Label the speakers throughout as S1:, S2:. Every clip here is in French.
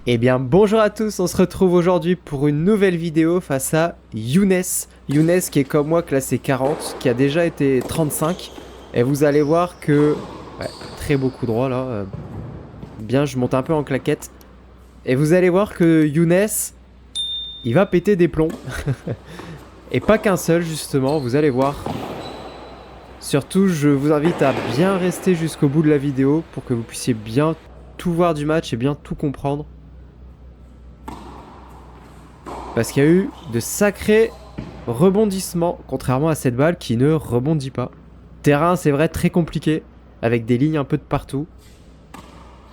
S1: Eh bien bonjour à tous, on se retrouve aujourd'hui pour une nouvelle vidéo face à Younes. Younes qui est comme moi classé 40, qui a déjà été 35. Et vous allez voir que... Ouais, très beau coup droit là. Bien, je monte un peu en claquette. Et vous allez voir que Younes, il va péter des plombs. Et pas qu'un seul justement, vous allez voir. Surtout, je vous invite à bien rester jusqu'au bout de la vidéo pour que vous puissiez bien tout voir du match et bien tout comprendre. Parce qu'il y a eu de sacrés rebondissements, contrairement à cette balle qui ne rebondit pas. Terrain, c'est vrai, très compliqué, avec des lignes un peu de partout.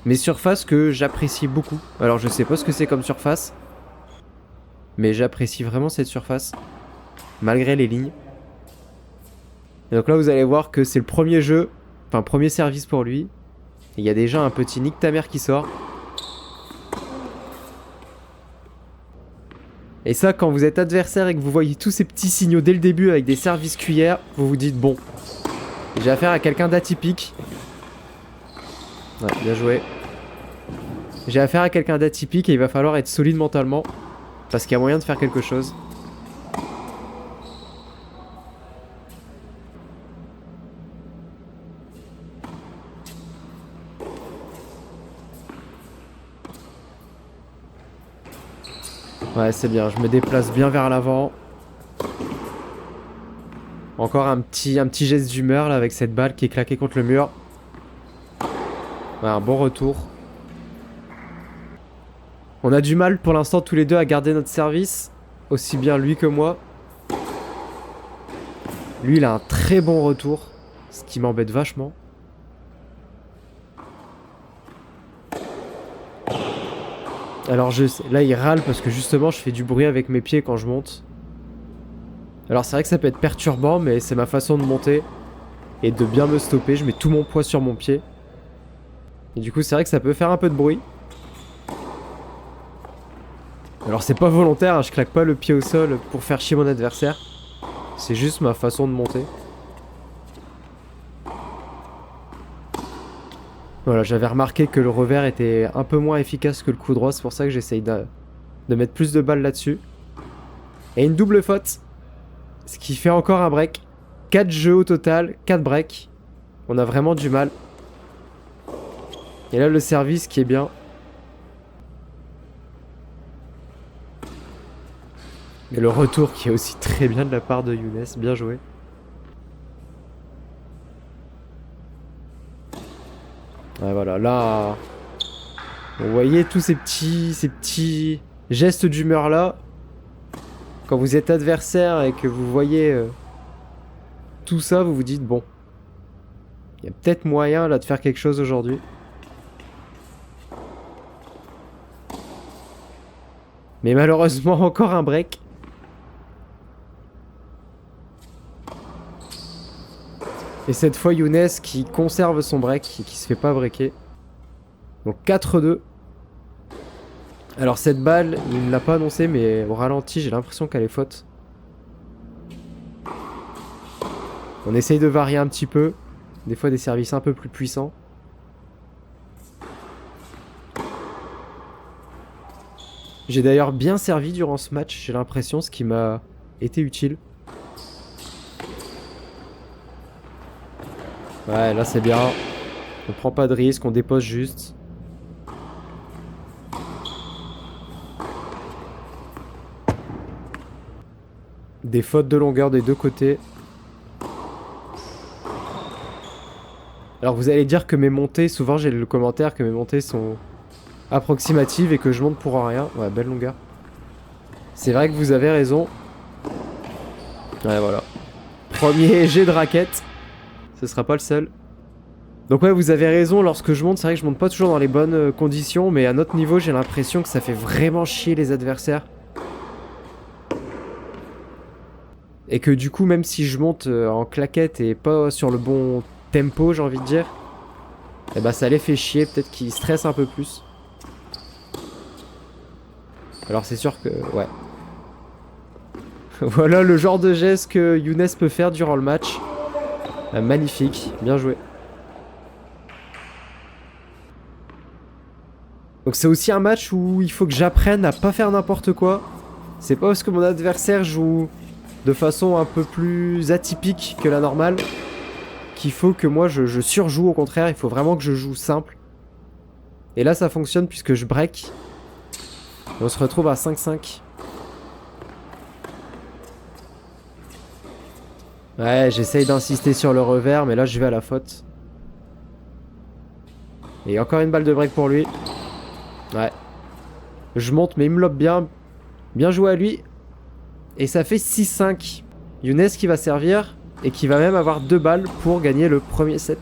S1: Mais surface que j'apprécie beaucoup. Alors je sais pas ce que c'est comme surface, mais j'apprécie vraiment cette surface, malgré les lignes. Et donc là, vous allez voir que c'est le premier jeu, enfin premier service pour lui. Il y a déjà un petit nique ta mère qui sort. Et ça, quand vous êtes adversaire et que vous voyez tous ces petits signaux dès le début avec des services cuillères, vous vous dites bon, j'ai affaire à quelqu'un d'atypique. Ouais, bien joué. J'ai affaire à quelqu'un d'atypique et il va falloir être solide mentalement. Parce qu'il y a moyen de faire quelque chose. Ouais, c'est bien, je me déplace bien vers l'avant. Encore un petit geste d'humeur là avec cette balle qui est claquée contre le mur. Ouais, un bon retour. On a du mal pour l'instant tous les deux à garder notre service. Aussi bien lui que moi. Lui, il a un très bon retour. Ce qui m'embête vachement. Alors là, il râle parce que justement, je fais du bruit avec mes pieds quand je monte. Alors c'est vrai que ça peut être perturbant, mais c'est ma façon de monter. Et de bien me stopper. Je mets tout mon poids sur mon pied. Et du coup, c'est vrai que ça peut faire un peu de bruit. Alors c'est pas volontaire, hein, je claque pas le pied au sol pour faire chier mon adversaire. C'est juste ma façon de monter. Voilà, j'avais remarqué que le revers était un peu moins efficace que le coup droit, c'est pour ça que j'essaye de mettre plus de balles là-dessus. Et une double faute, ce qui fait encore un break. 4 jeux au total, 4 breaks. On a vraiment du mal. Et là le service qui est bien. Et le retour qui est aussi très bien de la part de Younes, bien joué. Ouais, voilà, là... Vous voyez tous ces petits gestes d'humeur là. Quand vous êtes adversaire et que vous voyez tout ça, vous vous dites bon, il y a peut-être moyen là de faire quelque chose aujourd'hui. Mais malheureusement, encore un break. Et cette fois, Younes qui conserve son break et qui se fait pas breaker. Donc 4-2. Alors cette balle, il ne l'a pas annoncé, mais au ralenti, j'ai l'impression qu'elle est faute. On essaye de varier un petit peu. Des fois des services un peu plus puissants. J'ai d'ailleurs bien servi durant ce match, j'ai l'impression, ce qui m'a été utile. Ouais, là c'est bien. On prend pas de risque, on dépose juste. Des fautes de longueur des deux côtés. Alors vous allez dire que mes montées, souvent j'ai le commentaire que mes montées sont approximatives et que je monte pour rien. Ouais, belle longueur. C'est vrai que vous avez raison. Ouais, voilà. Premier jet de raquette. Ce sera pas le seul. Donc ouais, vous avez raison, lorsque je monte, c'est vrai que je monte pas toujours dans les bonnes conditions, mais à notre niveau, j'ai l'impression que ça fait vraiment chier les adversaires. Et que du coup, même si je monte en claquette et pas sur le bon tempo, j'ai envie de dire, eh bah ça les fait chier, peut-être qu'ils stressent un peu plus. Alors c'est sûr que... ouais. Voilà le genre de geste que Younes peut faire durant le match. Magnifique, bien joué. Donc c'est aussi un match où il faut que j'apprenne à pas faire n'importe quoi. C'est pas parce que mon adversaire joue de façon un peu plus atypique que la normale qu'il faut que moi je surjoue. Au contraire, il faut vraiment que je joue simple. Et là ça fonctionne puisque je break. Et on se retrouve à 5-5. Ouais, j'essaye d'insister sur le revers, mais là je vais à la faute. Et encore une balle de break pour lui. Ouais. Je monte, mais il me lobe bien. Bien joué à lui. Et ça fait 6-5. Younes qui va servir et qui va même avoir 2 balles pour gagner le premier set.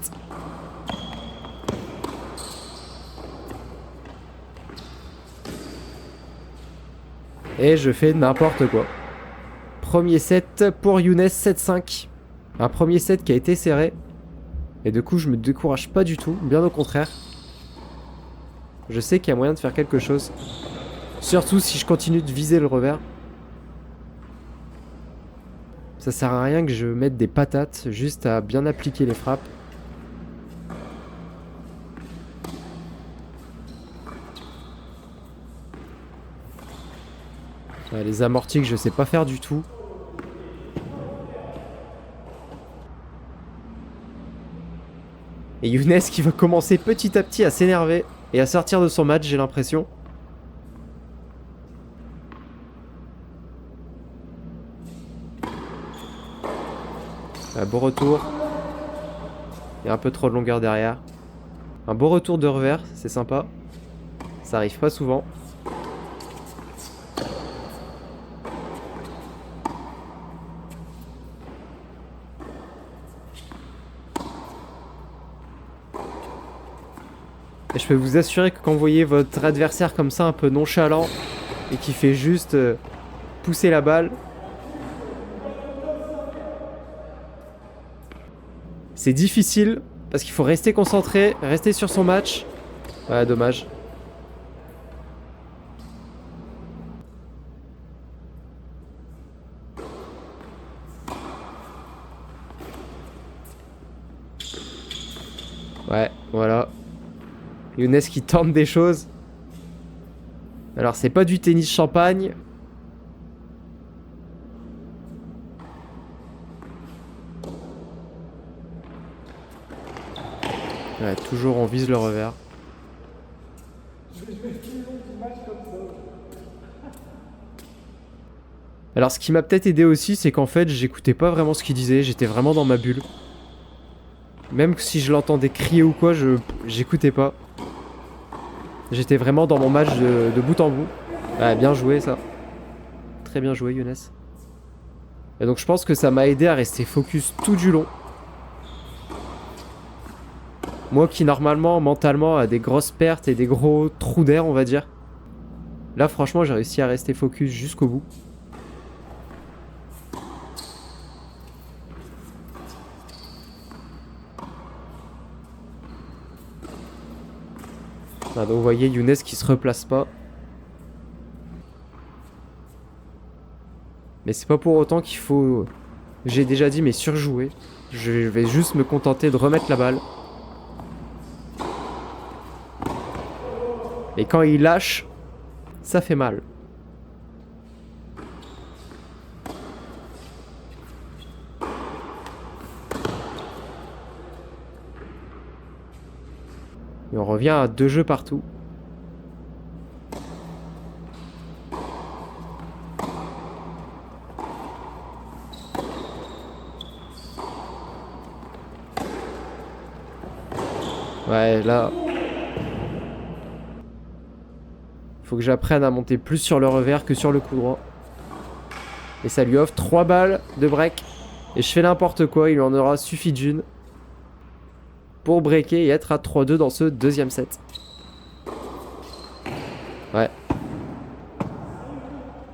S1: Et je fais n'importe quoi. Premier set pour Younes, 7-5. Un premier set qui a été serré. Et du coup, je me décourage pas du tout, bien au contraire. Je sais qu'il y a moyen de faire quelque chose. Surtout si je continue de viser le revers. Ça sert à rien que je mette des patates, juste à bien appliquer les frappes. Ouais, les amortis que je sais pas faire du tout. Et Younes qui va commencer petit à petit à s'énerver et à sortir de son match, j'ai l'impression. Beau retour. Il y a un peu trop de longueur derrière. Un beau retour de revers, c'est sympa. Ça arrive pas souvent. Et je peux vous assurer que quand vous voyez votre adversaire comme ça, un peu nonchalant, et qui fait juste pousser la balle, c'est difficile, parce qu'il faut rester concentré, rester sur son match. Ouais, dommage. Ouais, voilà. Younes qui tente des choses. Alors c'est pas du tennis champagne. Ouais, toujours on vise le revers. Alors ce qui m'a peut-être aidé aussi, c'est qu'en fait j'écoutais pas vraiment ce qu'il disait, j'étais vraiment dans ma bulle. Même si je l'entendais crier ou quoi, j'écoutais pas. J'étais vraiment dans mon match de bout en bout. Ouais, bien joué ça. Très bien joué Younes. Et donc je pense que ça m'a aidé à rester focus tout du long. Moi qui normalement, mentalement, a des grosses pertes et des gros trous d'air, on va dire. Là franchement j'ai réussi à rester focus jusqu'au bout. Ah, donc vous voyez Younes qui se replace pas. Mais c'est pas pour autant qu'il faut... J'ai déjà dit mais surjouer. Je vais juste me contenter de remettre la balle. Et quand il lâche, ça fait mal. Et on revient à 2 jeux partout. Ouais, là... Faut que j'apprenne à monter plus sur le revers que sur le coup droit. Et ça lui offre 3 balles de break. Et je fais n'importe quoi, il en aura suffi d'une. Pour breaker et être à 3-2 dans ce deuxième set. Ouais.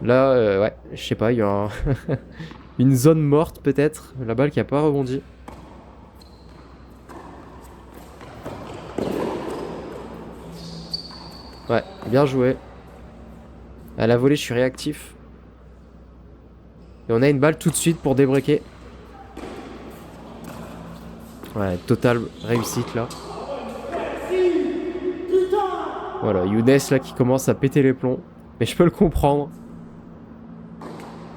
S1: Là, ouais, je sais pas, il y a une zone morte peut-être. La balle qui a pas rebondi. Ouais, bien joué. À la volée, je suis réactif. Et on a une balle tout de suite pour débreaker. Ouais, totale réussite là. Voilà, Younes là qui commence à péter les plombs. Mais je peux le comprendre.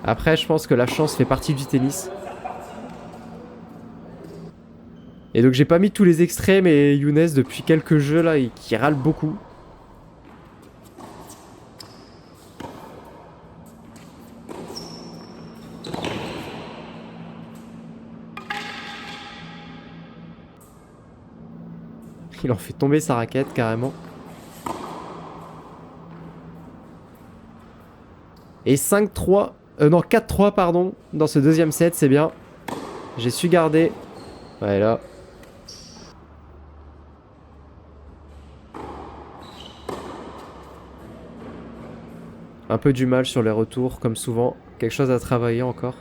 S1: Après, je pense que la chance fait partie du tennis. Et donc j'ai pas mis tous les extraits, mais Younes depuis quelques jeux là, qui râle beaucoup. Il en fait tomber sa raquette carrément. Et 5-3, non 4-3 pardon, dans ce deuxième set, c'est bien. J'ai su garder. Ouais là. Un peu du mal sur les retours, comme souvent. Quelque chose à travailler encore.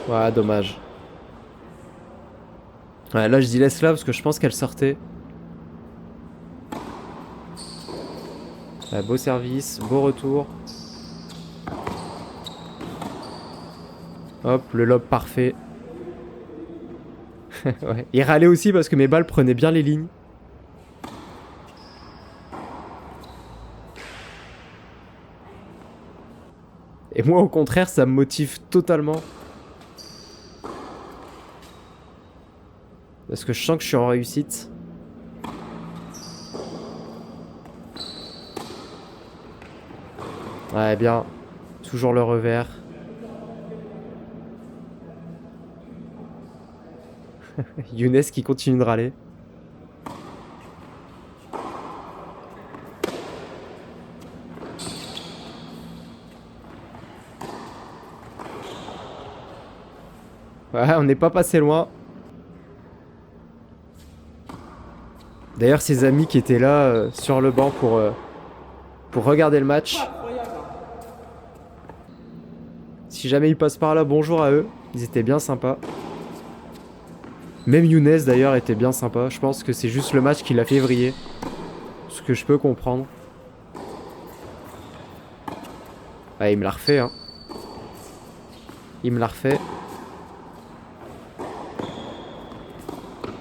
S1: Ouais, dommage. Ouais, là je dis laisse là parce que je pense qu'elle sortait. Ouais, beau service, beau retour. Hop, le lob parfait. Ouais. Il râlait aussi parce que mes balles prenaient bien les lignes. Et moi au contraire ça me motive totalement. Parce que je sens que je suis en réussite. Ouais bien. Toujours le revers. Younes qui continue de râler. Ouais, on n'est pas passé loin. D'ailleurs, ses amis qui étaient là sur le banc pour regarder le match. Si jamais ils passent par là, bonjour à eux. Ils étaient bien sympas. Même Younes d'ailleurs était bien sympa. Je pense que c'est juste le match qui l'a fait vriller. Ce que je peux comprendre. Ah, il me l'a refait, hein. Il me l'a refait.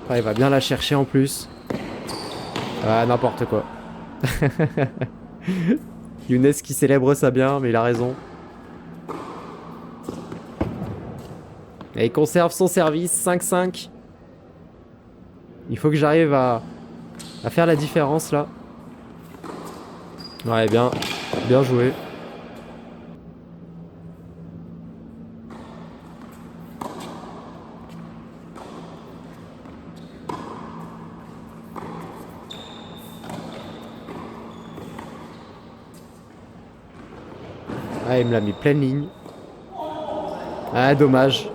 S1: Ah, il va bien la chercher en plus. Ah, n'importe quoi. Younes qui célèbre ça bien, mais il a raison. Et il conserve son service, 5-5. Il faut que j'arrive à faire la différence là. Ouais, bien joué. Ah, il me l'a mis pleine ligne. Ah, dommage.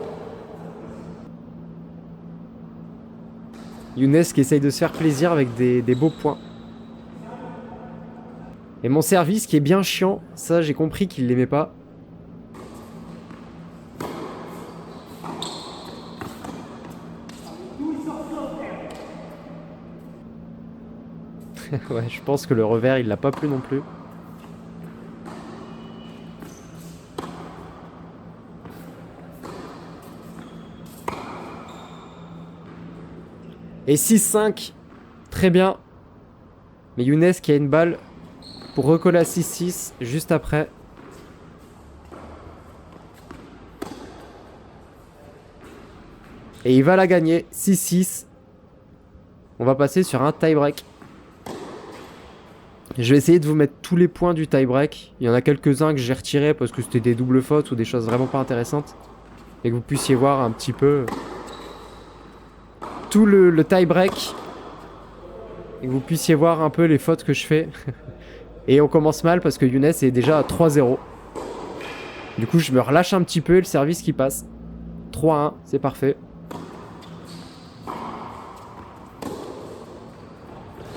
S1: Younes qui essaye de se faire plaisir avec des beaux points. Et mon service qui est bien chiant, ça j'ai compris qu'il l'aimait pas. Ouais, je pense que le revers il l'a pas plu non plus. Et 6-5. Très bien. Mais Younes qui a une balle pour recoller à 6-6 juste après. Et il va la gagner. 6-6. On va passer sur un tie-break. Je vais essayer de vous mettre tous les points du tie-break. Il y en a quelques-uns que j'ai retirés parce que c'était des doubles fautes ou des choses vraiment pas intéressantes. Et que vous puissiez voir un petit peu tout le tie-break. Et que vous puissiez voir un peu les fautes que je fais. Et on commence mal parce que Younes est déjà à 3-0. Du coup, je me relâche un petit peu et le service qui passe. 3-1, c'est parfait.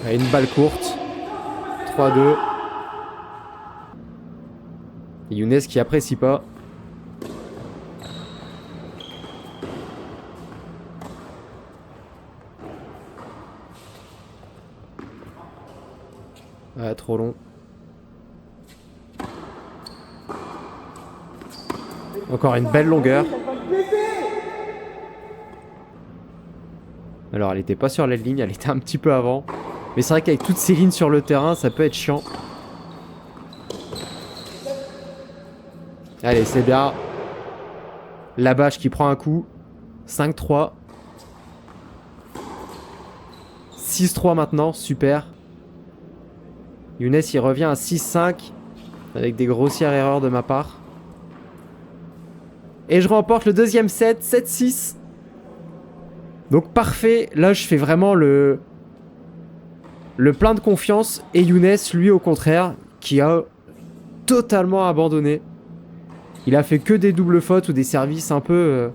S1: Et une balle courte. 3-2. Et Younes qui apprécie pas. Ouais, trop long. Encore une belle longueur. Alors elle était pas sur la ligne, elle était un petit peu avant. Mais c'est vrai qu'avec toutes ces lignes sur le terrain, ça peut être chiant. Allez, c'est bien. La bâche qui prend un coup. 5-3. 6-3 maintenant, super. Younes il revient à 6-5. Avec des grossières erreurs de ma part. Et je remporte le deuxième set, 7-6. Donc parfait, là je fais vraiment le plein de confiance. Et Younes, lui au contraire, qui a totalement abandonné. Il a fait que des doubles fautes ou des services un peu...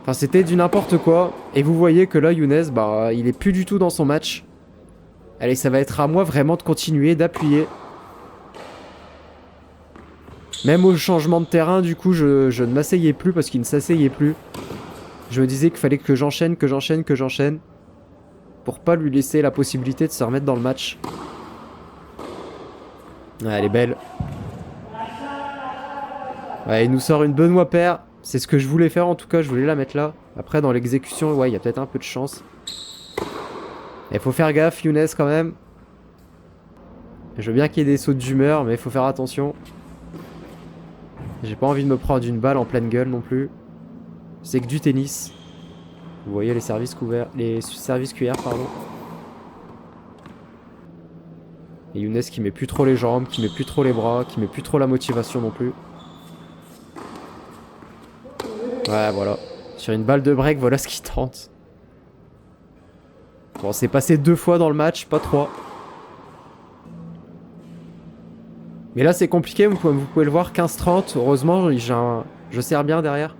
S1: Enfin c'était du n'importe quoi. Et vous voyez que là Younes, bah il est plus du tout dans son match. Allez, ça va être à moi vraiment de continuer, d'appuyer. Même au changement de terrain, du coup, je ne m'asseyais plus parce qu'il ne s'asseyait plus. Je me disais qu'il fallait que j'enchaîne, que j'enchaîne, que j'enchaîne. Pour pas lui laisser la possibilité de se remettre dans le match. Ouais, elle est belle. Ouais, il nous sort une Benoît paire. C'est ce que je voulais faire en tout cas, je voulais la mettre là. Après, dans l'exécution, ouais, il y a peut-être un peu de chance. Il faut faire gaffe, Younes, quand même. Je veux bien qu'il y ait des sauts d'humeur, mais il faut faire attention. J'ai pas envie de me prendre une balle en pleine gueule non plus. C'est que du tennis. Vous voyez les services couverts, les services cuillères, pardon. Et Younes qui met plus trop les jambes, qui met plus trop les bras, qui met plus trop la motivation non plus. Ouais, voilà. Sur une balle de break, voilà ce qu'il tente. Bon, c'est passé 2 fois dans le match, pas 3. Mais là, c'est compliqué, vous pouvez le voir, 15-30. Heureusement, je sers bien derrière.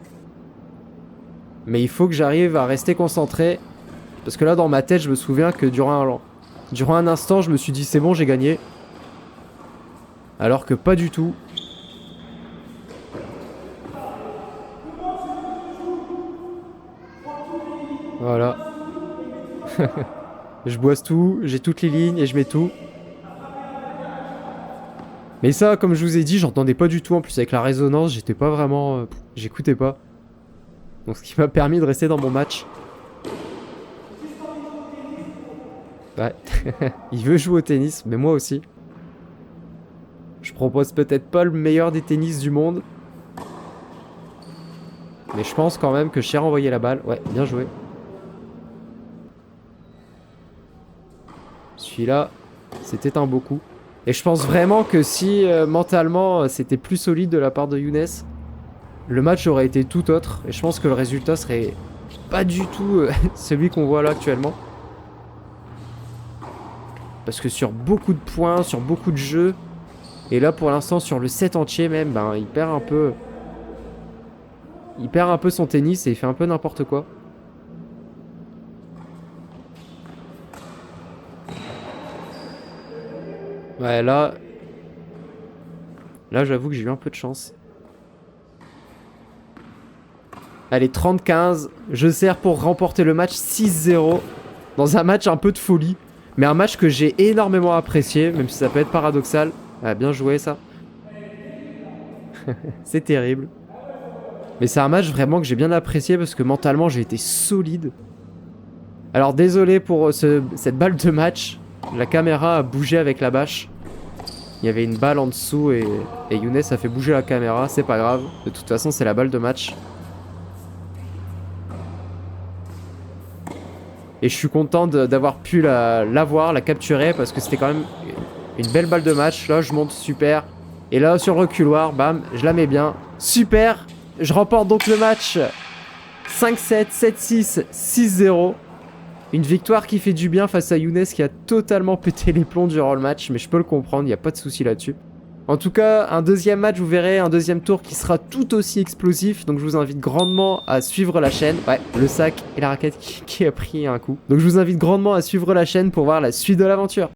S1: Mais il faut que j'arrive à rester concentré. Parce que là, dans ma tête, je me souviens que durant un instant, je me suis dit, c'est bon, j'ai gagné. Alors que pas du tout. Voilà. Je boisse tout, j'ai toutes les lignes et je mets tout. Mais ça, comme je vous ai dit, j'entendais pas du tout. En plus, avec la résonance, j'étais pas vraiment... j'écoutais pas. Donc ce qui m'a permis de rester dans mon match. Ouais. Il veut jouer au tennis, mais moi aussi. Je propose peut-être pas le meilleur des tennis du monde. Mais je pense quand même que je sais renvoyer la balle. Ouais, bien joué. Celui-là, c'était un beau coup. Et je pense vraiment que si mentalement c'était plus solide de la part de Younes, le match aurait été tout autre. Et je pense que le résultat serait pas du tout celui qu'on voit là actuellement. Parce que sur beaucoup de points, sur beaucoup de jeux, et là pour l'instant sur le set entier même, ben, il perd un peu... Il perd un peu son tennis et il fait un peu n'importe quoi. Ouais, là j'avoue que j'ai eu un peu de chance. Allez, 30-15. Je sers pour remporter le match 6-0. Dans un match un peu de folie. Mais un match que j'ai énormément apprécié, même si ça peut être paradoxal. Ah, bien joué ça. C'est terrible. Mais c'est un match vraiment que j'ai bien apprécié parce que mentalement j'ai été solide. Alors désolé pour cette balle de match. La caméra a bougé avec la bâche. Il y avait une balle en dessous et Younes a fait bouger la caméra. C'est pas grave. De toute façon c'est la balle de match. Et je suis content d'avoir pu la capturer parce que c'était quand même une belle balle de match. Là je monte super. Et là sur le reculoir, bam, je la mets bien. Super. Je remporte donc le match 5-7, 7-6, 6-0. Une victoire qui fait du bien face à Younes qui a totalement pété les plombs durant le match. Mais je peux le comprendre, il n'y a pas de souci là-dessus. En tout cas, un deuxième match, vous verrez, un deuxième tour qui sera tout aussi explosif. Donc je vous invite grandement à suivre la chaîne. Ouais, le sac et la raquette qui a pris un coup. Donc je vous invite grandement à suivre la chaîne pour voir la suite de l'aventure.